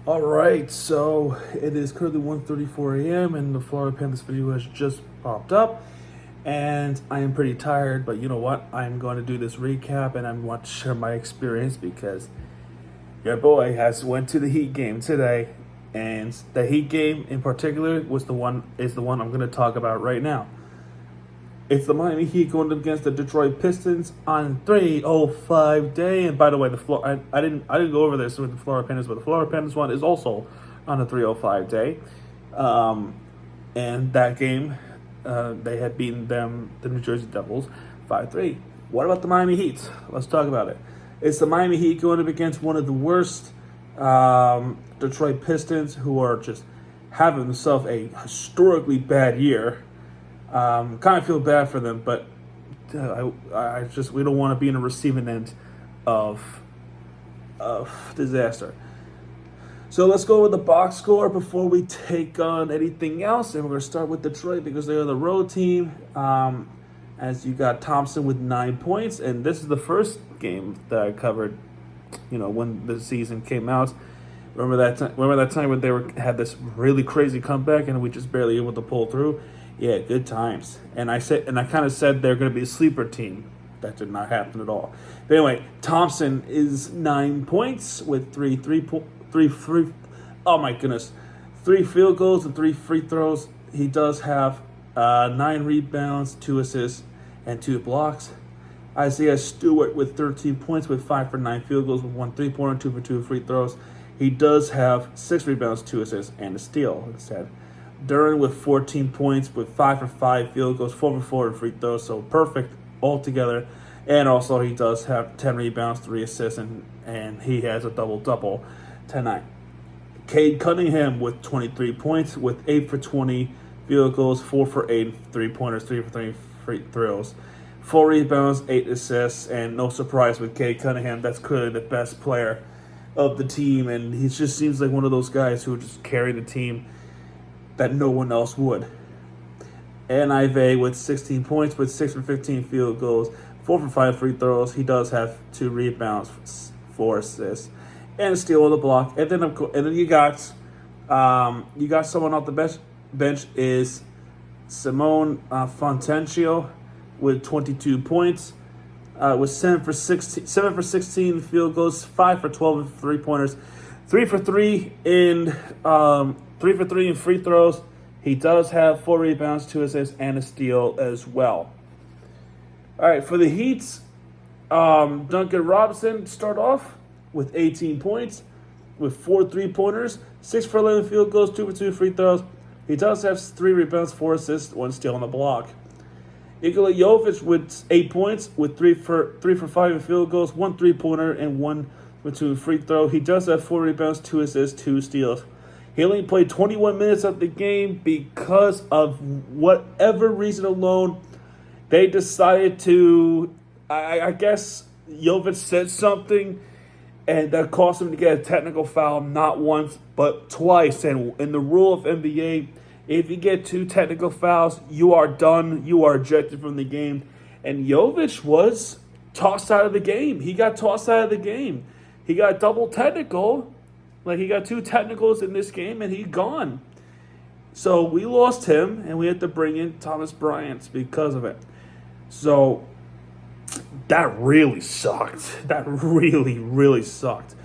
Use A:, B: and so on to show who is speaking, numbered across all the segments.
A: All right, so it is currently 1:34 a.m. and the Florida Panthers video has just popped up, and I am pretty tired. But you know what? I'm going to do this recap, and I want to share my experience because your boy has went to the Heat game today, and the Heat game in particular is the one I'm going to talk about right now. It's the Miami Heat going up against the Detroit Pistons on 3:05 day. And by the way, I didn't go over this with the Florida Panthers, but the Florida Panthers one is also on a 3:05 day. Um, and that game, they had beaten the New Jersey Devils 5-3. What about the Miami Heat? Let's talk about it. It's the Miami Heat going up against one of the worst Detroit Pistons, who are just having themselves a historically bad year. Kind of feel bad for them, but I just we don't want to be in a receiving end of disaster. So let's go with the box score before we take on anything else, and we're going to start with Detroit because they are the road team. As you got Thompson with 9 points, and this is the first game that I covered. When the season came out. Remember that time? Remember that time when had this really crazy comeback and we just barely able to pull through? Yeah, good times. And I kind of said they're going to be a sleeper team. That did not happen at all. But anyway, Thompson is 9 points with oh my goodness, 3 field goals and 3 free throws. He does have 9 rebounds, 2 assists, and 2 blocks. Isaiah Stewart with 13 points with 5 for 9 field goals with 1 3-pointer, 2 for 2 free throws. He does have 6 rebounds, 2 assists, and a steal instead. Duran with 14 points with 5 for 5 field goals, 4 for 4 in free throws, so perfect altogether. And also he does have 10 rebounds, 3 assists, and he has a double-double tonight. Cade Cunningham with 23 points with 8 for 20 field goals, 4 for 8 3-pointers, 3 for 3 free throws. 4 rebounds, 8 assists, and no surprise with Cade Cunningham. That's clearly the best player of the team, and he just seems like one of those guys who would just carry the team that no one else would. And Ive with 16 points with 6 for 15 field goals, 4 for 5 free throws. He does have 2 rebounds, 4 assists, and a steal on the block. And then you got someone off the bench is Simone Fontecchio with 22 points, with 7 for 16 field goals, 5 for 12 3-pointers, 3 for 3 in 3 for 3 in free throws. He does have 4 rebounds, 2 assists, and a steal as well. All right, for the Heat, Duncan Robinson start off with 18 points, with 4 3-pointers, 6 for 11 field goals, 2 for 2 free throws. He does have 3 rebounds, 4 assists, 1 steal on the block. Nikola Jovic with 8 points, with 3 for 5 in field goals, 1 3-pointer, and 1 for 2 free throw. He does have 4 rebounds, 2 assists, 2 steals. He only played 21 minutes of the game because of whatever reason alone. They decided to, I guess Jovic said something, and that caused him to get a technical foul not once, but twice. And in the rule of NBA, if you get 2 technical fouls, you are done. You are ejected from the game. And Jovic was tossed out of the game. He got tossed out of the game. He got double technical. Like, he got 2 technicals in this game, and he's gone. So we lost him, and we had to bring in Thomas Bryant because of it. So that really sucked. That really, really sucked.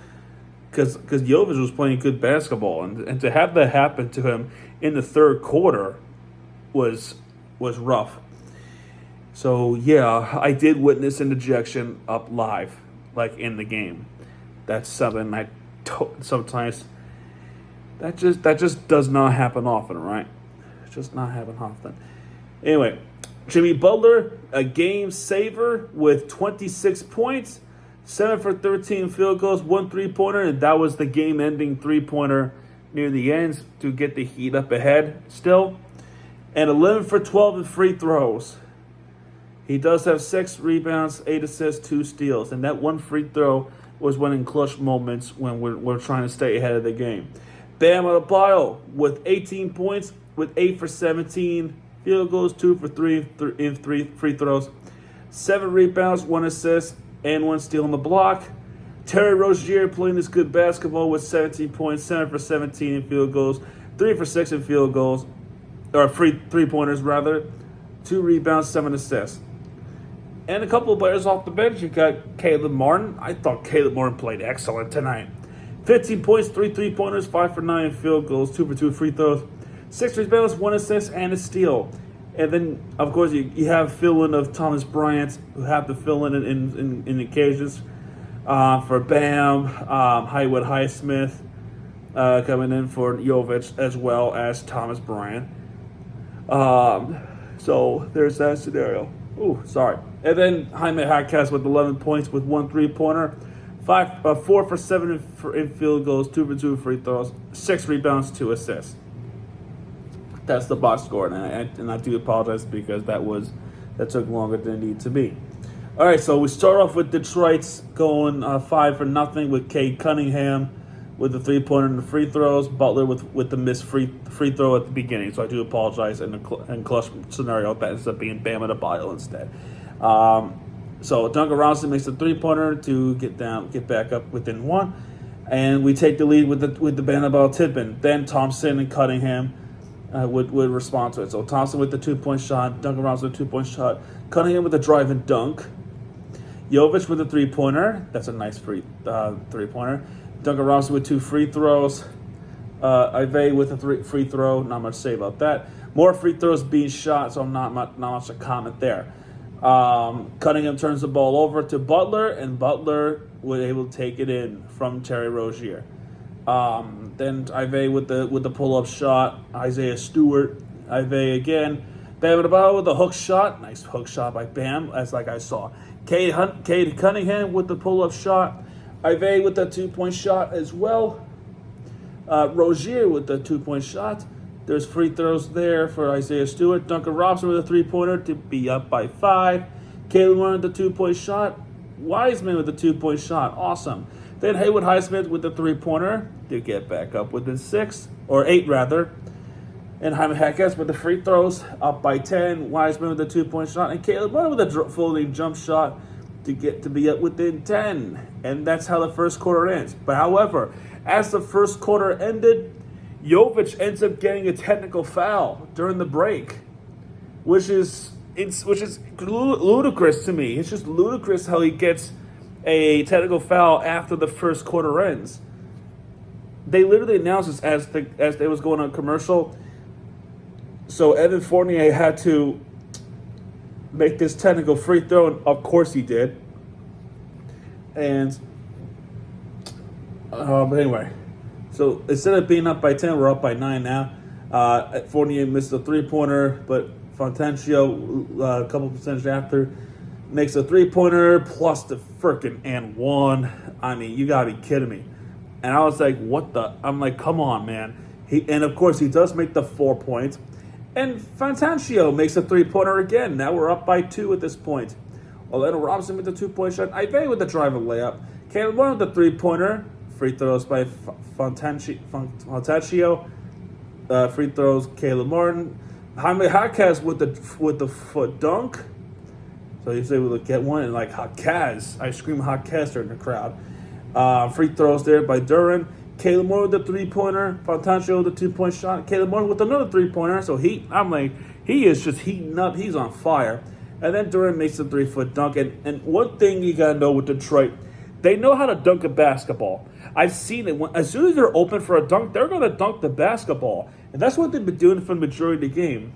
A: Because Jovic was playing good basketball, and to have that happen to him in the third quarter was rough. So, yeah, I did witness an ejection up live, like in the game. That's something sometimes that just does not happen often, right? It's just not happen often. Anyway, Jimmy Butler, a game saver with 26 points, 7 for 13 field goals, 1 3-pointer, and that was the game-ending 3-pointer near the end to get the Heat up ahead still. And 11 for 12 in free throws. He does have 6 rebounds, 8 assists, 2 steals, and that 1 free throw was when in clutch moments when we're trying to stay ahead of the game. Bam Adebayo with 18 points, with 8 for 17 field goals, 2 for 3 in 3 free throws, 7 rebounds, 1 assist, and 1 steal on the block. Terry Rozier playing this good basketball with 17 points, 7 for 17 in field goals, 3 for 6 in field goals, or three-pointers rather, 2 rebounds, 7 assists. And a couple of players off the bench. You got Caleb Martin. I thought Caleb Martin played excellent tonight. 15 points, 3 three-pointers, 5 for 9 in field goals, 2 for 2 free throws, 6 rebounds, 1 assist, and a steal. And then, of course, you have fill-in of Thomas Bryant, who have to fill in occasions for Bam, Haywood Highsmith coming in for Jovic, as well as Thomas Bryant. So there's that scenario. Ooh, sorry. And then Jaime Jaquez with 11 points with 1 three-pointer, 4 for 7 in field goals, 2 for 2 free throws, 6 rebounds, 2 assists. That's the box score, and I do apologize because that took longer than it needed to be. All right, so we start off with Detroit's going 5 for nothing with Cade Cunningham with the three-pointer and the free throws. Butler with the missed free throw at the beginning. So I do apologize in the clutch scenario that ends up being Bam Adebayo instead. So Duncan Robinson makes a three-pointer to get back up within 1, and we take the lead with the Bam Adebayo tip-in. Then Thompson and Cunningham would respond to it. So Thompson with the 2-point shot, Duncan Robinson with a 2-point shot, Cunningham with a drive and dunk, Jovic with a three-pointer. That's a nice three-pointer. Duncan Robinson with 2 free throws. Ive with a free throw. Not much to say about that. More free throws being shot, so not much to comment there. Cunningham turns the ball over to Butler, and Butler was able to take it in from Terry Rozier. Then Ive with the pull-up shot. Isaiah Stewart. Ive again. Bam Adebayo with a hook shot. Nice hook shot by Bam, as like I saw. Cade Cunningham with the pull-up shot. Ive with the 2-point shot as well. Rozier with the 2-point shot. There's free throws there for Isaiah Stewart. Duncan Robinson with a three-pointer to be up by 5. Caleb Martin with the 2-point shot. Wiseman with the 2-point shot. Awesome. Then Haywood Highsmith with the three-pointer to get back up within 6, or 8 rather. And Jaime Jaquez with the free throws up by 10. Wiseman with the 2-point shot. And Caleb Martin with a floating jump shot to be up within 10. And that's how the first quarter ends. But however, as the first quarter ended, Jovic ends up getting a technical foul during the break, which is ludicrous to me. It's just ludicrous how he gets a technical foul after the first quarter ends. They literally announced this as they was going on commercial. So Evan Fournier had to make this technical free throw, and of course he did. And but anyway, so instead of being up by 10, we're up by 9 now. Fournier missed a three-pointer, but Fontecchio, a couple percentage after, makes a three-pointer plus the frickin' and 1. I mean, you gotta be kidding me. And I was like, what the? I'm like, come on, man. And of course, he does make the 4 points. And Fontecchio makes a three-pointer again. Now we're up by 2 at this point. Orlando Robinson with the 2-point shot. Ive with the drive and layup. Caleb Martin with the three-pointer. Free throws by Fontecchio. Free throws, Caleb Martin. Jaime Jaquez with the foot dunk. So he's able to get one. And like Jaquez, I scream Jaquez during the crowd. Free throws there by Duran. Caleb Martin with the three-pointer. Fontecchio with the 2-point shot. Caleb Martin with another three-pointer. So he is just heating up. He's on fire. And then Duran makes a 3-foot dunk. And one thing you got to know with Detroit, they know how to dunk a basketball. I've seen it. As soon as they're open for a dunk, they're going to dunk the basketball. And that's what they've been doing for the majority of the game.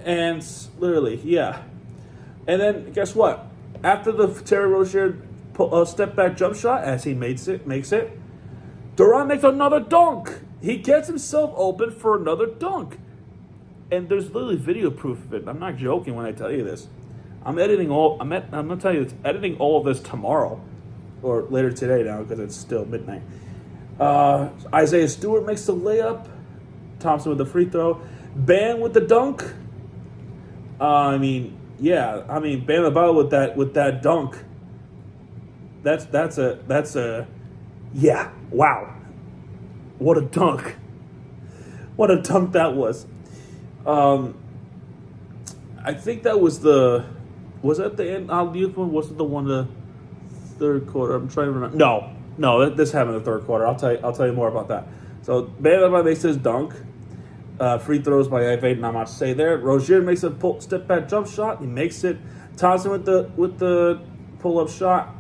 A: And literally, yeah. And then, guess what? After the Terry Rozier step-back jump shot, as he makes it, Durant makes another dunk. He gets himself open for another dunk. And there's literally video proof of it. I'm not joking when I tell you this. I'm gonna tell you this, editing all of this tomorrow. Or later today now, because it's still midnight. Isaiah Stewart makes the layup. Thompson with the free throw. Bam with the dunk. Bam Adebayo with that dunk. That's a wow. What a dunk. What a dunk that was. I think that was that the end? Was it the one third quarter. I'm trying to remember. No, this happened in the third quarter. I'll tell you more about that. So Bam makes his dunk. Free throws by Ivey, not much to say there. Rozier makes a step back jump shot. He makes it. Thompson with the pull up shot.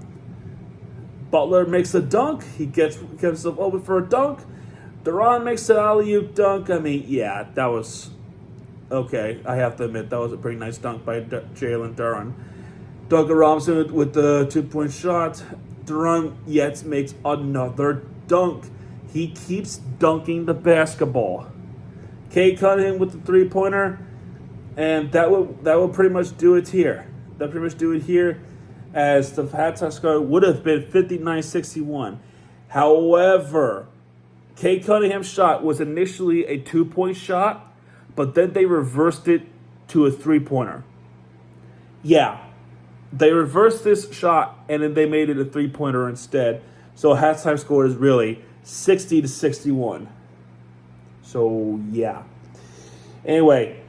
A: Butler makes a dunk. He gets himself open for a dunk. Duran makes an alley-oop dunk. I mean, yeah, that was okay. I have to admit that was a pretty nice dunk by Jalen Duran. Duncan Robinson with the 2-point shot. Duran yet makes another dunk. He keeps dunking the basketball. Cade Cunningham with the 3-pointer, and that will pretty much do it here. That pretty much do it here, as the halftime score would have been 59-61. However, Cade Cunningham's shot was initially a 2-point shot, but then they reversed it to a 3-pointer. Yeah, they reversed this shot, and then they made it a 3-pointer instead. So halftime score is really 60-61. So, yeah. Anyway,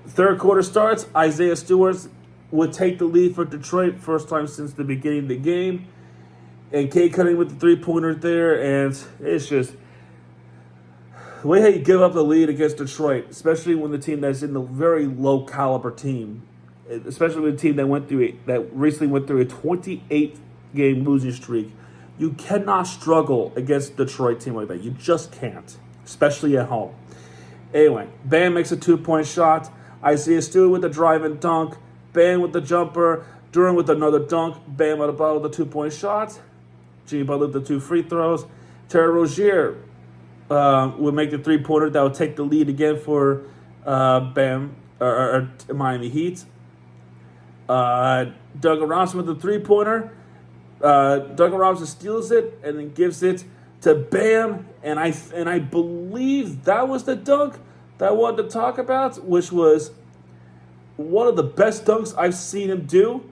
A: third quarter starts. Isaiah Stewart would take the lead for Detroit, first time since the beginning of the game. And Cade Cunningham with the 3-pointer there. And it's just the way how you give up the lead against Detroit, especially when the team that's in the very low caliber team, especially with a team that recently went through a 28-game losing streak. You cannot struggle against a Detroit team like that. You just can't, especially at home. Anyway, Bam makes a 2-point shot. Isaiah Stewart with the drive and dunk. Bam with the jumper. Duran with another dunk. Bam at the bottom with the 2-point shot. Jimmy Butler with the 2 free throws. Terry Rozier would make the 3-pointer that would take the lead again for Bam or Miami Heat. Duncan Robinson with the 3-pointer. Duncan Robinson steals it and then gives it to Bam, and I believe that was the dunk that I wanted to talk about, which was one of the best dunks I've seen him do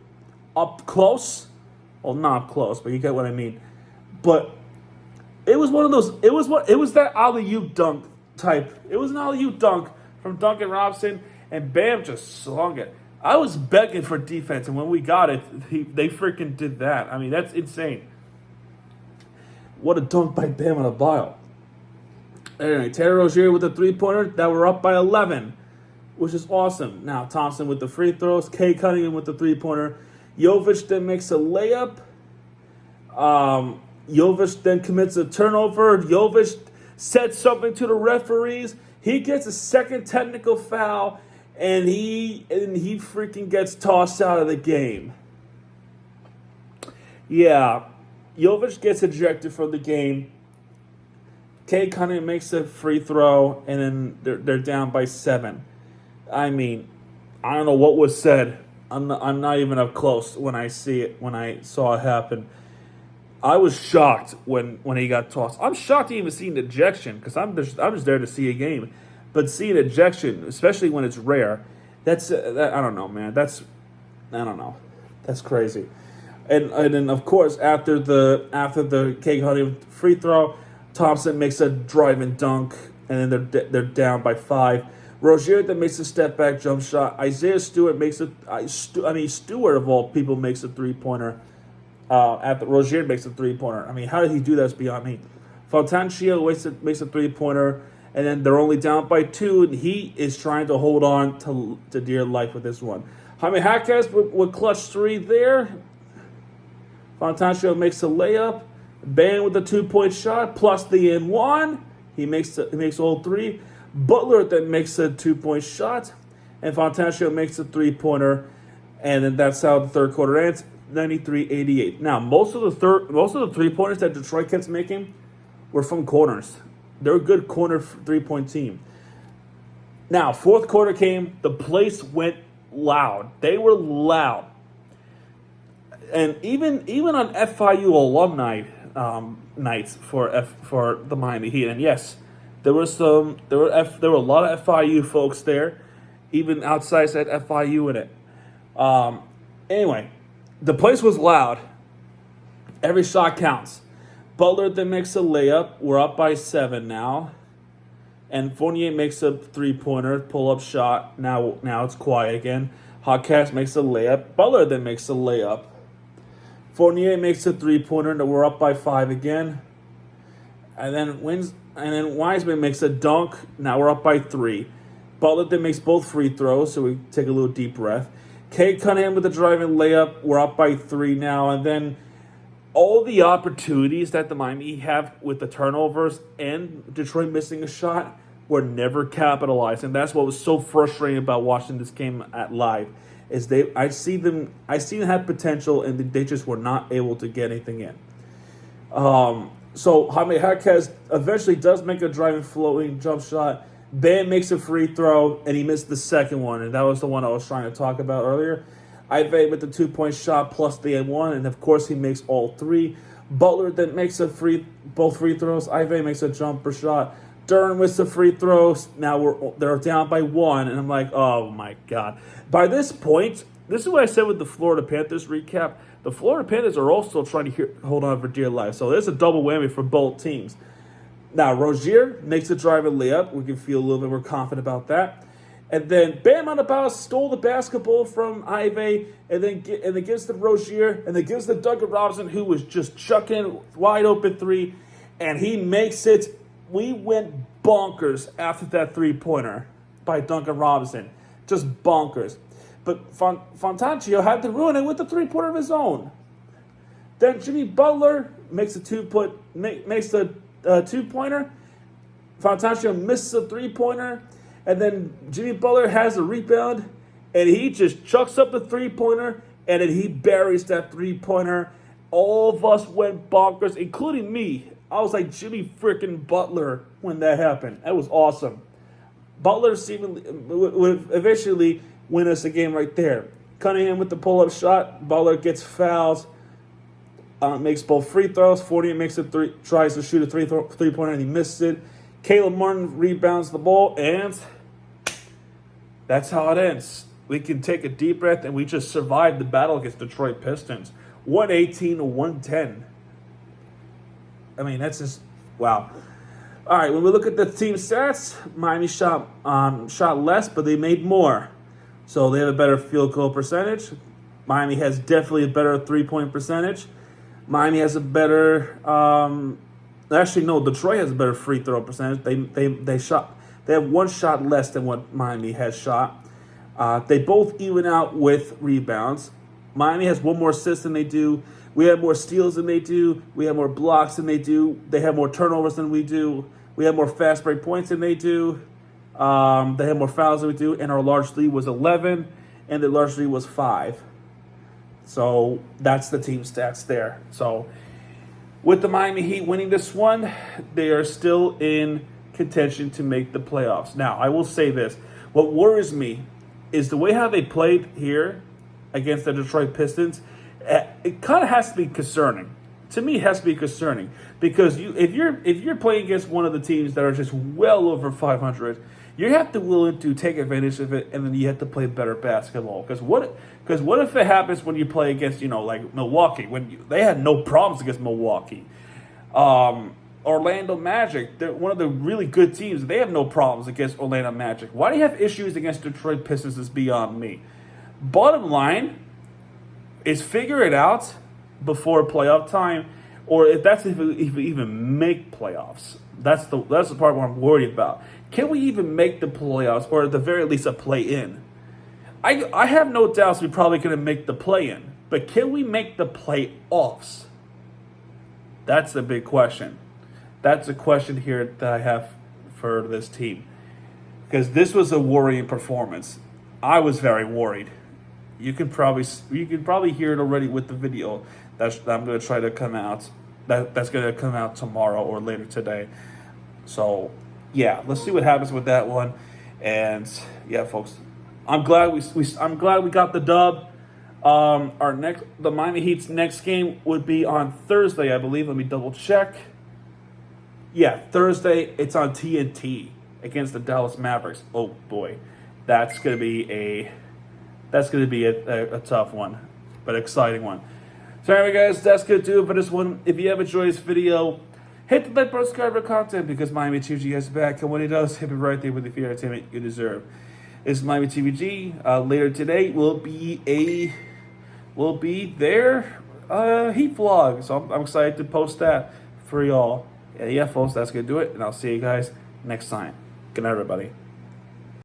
A: up close. Well, not up close, but you get what I mean. But it was one of those. It was that alley-oop dunk type. It was an alley-oop dunk from Duncan Robinson, and Bam just slung it. I was begging for defense, and when we got it, they freaking did that. I mean, that's insane. What a dunk by Bam Adebayo. Anyway, Terry Rozier with the 3-pointer that were up by 11, which is awesome. Now, Thompson with the free throws. Cade Cunningham with the 3-pointer. Jovic then makes a layup. Jovic then commits a turnover. Jovic said something to the referees. He gets a second technical foul, and he freaking gets tossed out of the game. Yeah. Jovic gets ejected from the game. Cade Cunningham makes a free throw, and then they're down by 7. I mean, I don't know what was said. I'm not even up close when I saw it happen. I was shocked when he got tossed. I'm shocked to even see an ejection because I'm just there to see a game, but seeing ejection, especially when it's rare, I don't know, man. I don't know. That's crazy. And then of course after the Cade Cunningham free throw, Thompson makes a drive and dunk, and then they're down by 5. Rozier then makes a step back jump shot. Isaiah Stewart Stewart of all people makes a 3-pointer. After Rozier makes a 3-pointer. I mean, how did he do that? Is beyond me. Fontancio makes a 3-pointer, and then they're only down by 2, and he is trying to hold on to dear life with this one. Jaime Jaquez with clutch 3 there. Fontancio makes a layup. Bam with the 2-point shot plus the N1. He makes all 3. Butler then makes a 2-point shot, and Fontancio makes a 3-pointer, and then that's how the third quarter ends, 93-88. Now, most of the 3-pointers that Detroit kept making were from corners. They're a good corner 3-point team. Now, fourth quarter came, the place went loud. They were loud. And even on FIU alumni nights for the Miami Heat, and yes, there were a lot of FIU folks there, even outside said FIU in it. Anyway, the place was loud. Every shot counts. Butler then makes a layup. We're up by 7 now. And Fournier makes a 3-pointer, pull-up shot. Now it's quiet again. Jaquez makes a layup. Butler then makes a layup. Fournier makes a 3-pointer, and we're up by 5 again. And then Wiseman makes a dunk. Now we're up by 3. Butler then makes both free throws, so we take a little deep breath. Cade Cunningham with the driving layup. We're up by 3 now. And then all the opportunities that the Miami have with the turnovers and Detroit missing a shot were never capitalized. And that's what was so frustrating about watching this game at live. Is I see them have potential, and they just were not able to get anything in. So Jaime Jaquez eventually does make a driving, floating jump shot. Bam makes a free throw, and he missed the second one, and that was the one I was trying to talk about earlier. Ive with the 2-point shot plus the N1, and of course he makes all 3. Butler then makes both free throws. Ive makes a jumper shot. Duren with the free throws. Now they're down by 1, and I'm like, oh my god. By this point, this is what I said with the Florida Panthers recap. The Florida Panthers are also trying to hold on for dear life, so there's a double whammy for both teams. Now, Rozier makes a driving layup. We can feel a little bit more confident about that. And then Bam Adebayo stole the basketball from Ive, and then gives the Rozier, and then gives the Duncan Robinson, who was just chucking wide open 3, and he makes it. We went bonkers after that 3-pointer by Duncan Robinson. Just bonkers. But Fontecchio had to ruin it with the 3-pointer of his own. Then Jimmy Butler makes a 2-pointer. Fontecchio misses a 3-pointer. And then Jimmy Butler has a rebound. And he just chucks up the 3-pointer. And then he buries that 3-pointer. All of us went bonkers, including me. I was like Jimmy freaking Butler when that happened. That was awesome. Butler seemingly would eventually win us the game right there. Cunningham with the pull-up shot. Butler gets fouls. Makes both free throws. Fournier tries to shoot a three-pointer, and he misses it. Caleb Martin rebounds the ball, and that's how it ends. We can take a deep breath, and we just survived the battle against Detroit Pistons. 118-110. I mean, that's just, wow. All right, when we look at the team stats, Miami shot less, but they made more. So they have a better field goal percentage. Miami has definitely a better 3-point percentage. Miami has a better, Detroit has a better free throw percentage. They have 1 shot less than what Miami has shot. They both even out with rebounds. Miami has 1 more assist than they do. We have more steals than they do. We have more blocks than they do. They have more turnovers than we do. We have more fast break points than they do. They have more fouls than we do. And our large lead was 11, and the large lead was 5. So that's the team stats there. So with the Miami Heat winning this one, they are still in contention to make the playoffs. Now, I will say this. What worries me is the way how they played here against the Detroit Pistons. It kind of has to be concerning. To me, it has to be concerning because if you're playing against one of the teams that are just well over 500, you have to be willing to take advantage of it, and then you have to play better basketball. Because what if it happens when you play against like Milwaukee, they had no problems against Milwaukee, Orlando Magic, they're one of the really good teams. They have no problems against Orlando Magic. Why do you have issues against Detroit Pistons is beyond me. Bottom line is figure it out before playoff time, or if we even make playoffs. That's the part where I'm worried about. Can we even make the playoffs, or at the very least a play-in? I have no doubts we're probably going to make the play-in, but can we make the playoffs? That's the big question. That's a question here that I have for this team, because this was a worrying performance. I was very worried. You can probably hear it already with the video that I'm going to try to come out. That's going to come out tomorrow or later today. So yeah, let's see what happens with that one. And yeah, folks, I'm glad we got the dub. The Miami Heat's next game would be on Thursday, I believe. Let me double check. Yeah, Thursday. It's on TNT against the Dallas Mavericks. Oh boy, that's gonna be a tough one, but exciting one. So anyway, guys, that's gonna do it for this one. If you have enjoyed this video, hit the like button, subscribe for content, because Miami TVG is back, and when it does, hit me right there with the fear entertainment you deserve. It's Miami TVG. Later today will be there Heat vlog. So I'm excited to post that for y'all. Yeah, folks, that's going to do it. And I'll see you guys next time. Good night, everybody.